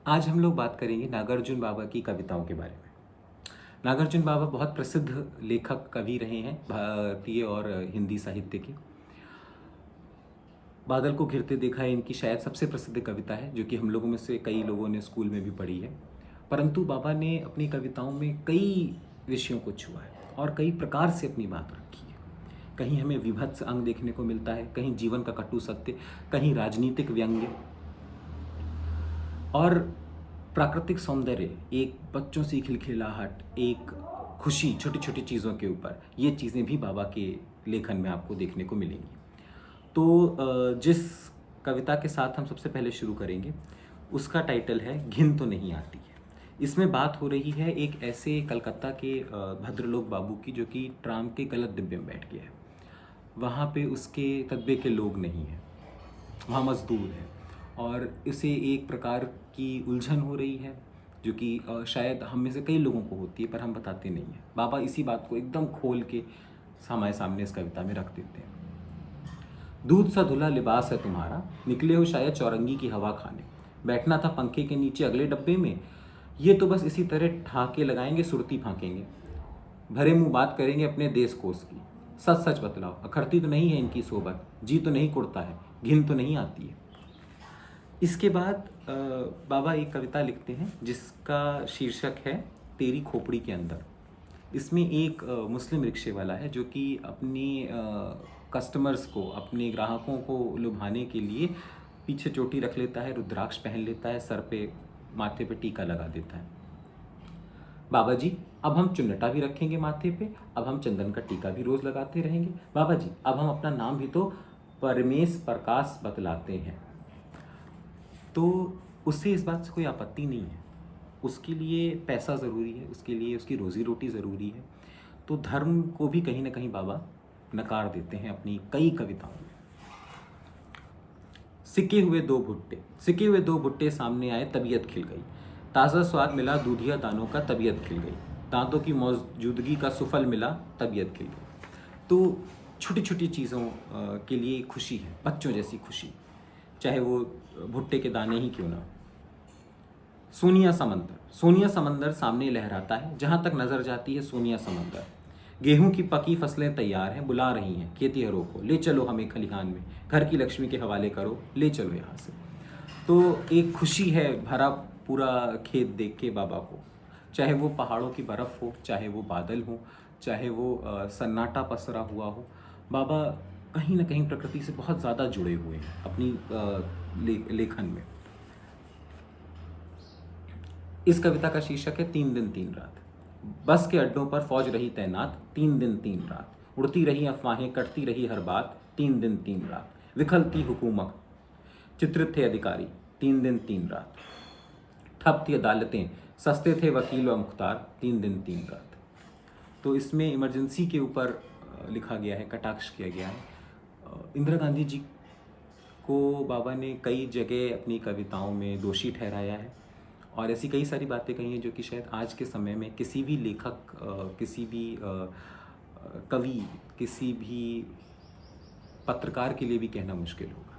आज हम लोग बात करेंगे नागार्जुन बाबा की कविताओं के बारे में। नागार्जुन बाबा बहुत प्रसिद्ध लेखक कवि रहे हैं भारतीय और हिंदी साहित्य के। बादल को घिरते देखा है इनकी शायद सबसे प्रसिद्ध कविता है, जो कि हम लोगों में से कई लोगों ने स्कूल में भी पढ़ी है। परंतु बाबा ने अपनी कविताओं में कई विषयों को छुआ है और कई प्रकार से अपनी बात रखी है। कहीं हमें विभत्स अंग देखने को मिलता है, कहीं जीवन का कटु सत्य, कहीं राजनीतिक व्यंग्य और प्राकृतिक सौंदर्य, एक बच्चों से खिलखिलाहट, एक खुशी छोटी छोटी चीज़ों के ऊपर। ये चीज़ें भी बाबा के लेखन में आपको देखने को मिलेंगी। तो जिस कविता के साथ हम सबसे पहले शुरू करेंगे उसका टाइटल है घिन तो नहीं आती है। इसमें बात हो रही है एक ऐसे कलकत्ता के भद्रलोक बाबू की, जो कि ट्राम के गलत डिब्बे में बैठ गया है। वहाँ पे उसके तबे के लोग नहीं हैं, वहाँ मजदूर है और इसे एक प्रकार की उलझन हो रही है, जो कि शायद हम में से कई लोगों को होती है, पर हम बताते नहीं हैं। बाबा इसी बात को एकदम खोल के हमारे सामने इस कविता में रख देते हैं। दूध सा धुला लिबास है तुम्हारा, निकले हो शायद चौरंगी की हवा खाने। बैठना था पंखे के नीचे अगले डब्बे में, ये तो बस इसी तरह ठाके लगाएंगे, सुरती फांकेंगे। भरे मुंह बात करेंगे अपने देश कोस की। सच सच बतलाओ, अखरती तो नहीं है इनकी सोबत, जी तो नहीं कुड़ता है, घिन तो नहीं आती है। इसके बाद बाबा एक कविता लिखते हैं जिसका शीर्षक है तेरी खोपड़ी के अंदर। इसमें एक मुस्लिम रिक्शे वाला है, जो कि अपने कस्टमर्स को, अपने ग्राहकों को लुभाने के लिए पीछे चोटी रख लेता है, रुद्राक्ष पहन लेता है, सर पे माथे पे टीका लगा देता है। बाबा जी अब हम चुन्नटा भी रखेंगे माथे पे, अब हम चंदन का टीका भी रोज लगाते रहेंगे। बाबा जी अब हम अपना नाम भी तो परमेश प्रकाश बतलाते हैं। तो उससे इस बात से कोई आपत्ति नहीं है, उसके लिए पैसा ज़रूरी है, उसके लिए उसकी रोज़ी रोटी ज़रूरी है। तो धर्म को भी कहीं ना कहीं बाबा नकार देते हैं अपनी कई कविताओं में। सिके हुए दो भुट्टे सामने आए, तबीयत खिल गई। ताज़ा स्वाद मिला दूधिया दानों का, तबीयत खिल गई। दांतों की मौजूदगी का सुफल मिला, तबीयत खिल गई। तो छोटी छोटी चीज़ों के लिए खुशी है, बच्चों जैसी खुशी, चाहे वो भुट्टे के दाने ही क्यों ना। सोनिया समंदर सामने लहराता है, जहाँ तक नज़र जाती है सोनिया समंदर। गेहूं की पकी फसलें तैयार हैं, बुला रही हैं खेतिहरों को, ले चलो हमें खलिहान में, घर की लक्ष्मी के हवाले करो, ले चलो यहाँ से। तो एक खुशी है भरा पूरा खेत देख के बाबा को, चाहे वो पहाड़ों की बर्फ़ हो, चाहे वो बादल हो, चाहे वो सन्नाटा पसरा हुआ हो। बाबा कहीं ना कहीं प्रकृति से बहुत ज़्यादा जुड़े हुए हैं अपनी लेखन में। इस कविता का शीर्षक है 3 दिन 3 रात। बस के अड्डों पर फौज रही तैनात, 3 दिन 3 रात। उड़ती रही अफवाहें, कटती रही हर बात, 3 दिन 3 रात। विखलती हुकूमत, चित्रित थे अधिकारी, 3 दिन 3 रात। ठप थी अदालतें, सस्ते थे वकील व मुख्तार, 3 दिन 3 रात। तो इसमें इमरजेंसी के ऊपर लिखा गया है, कटाक्ष किया गया है। इंदिरा गांधी जी को बाबा ने कई जगह अपनी कविताओं में दोषी ठहराया है और ऐसी कई सारी बातें कही हैं जो कि शायद आज के समय में किसी भी लेखक, किसी भी कवि, किसी भी पत्रकार के लिए भी कहना मुश्किल होगा।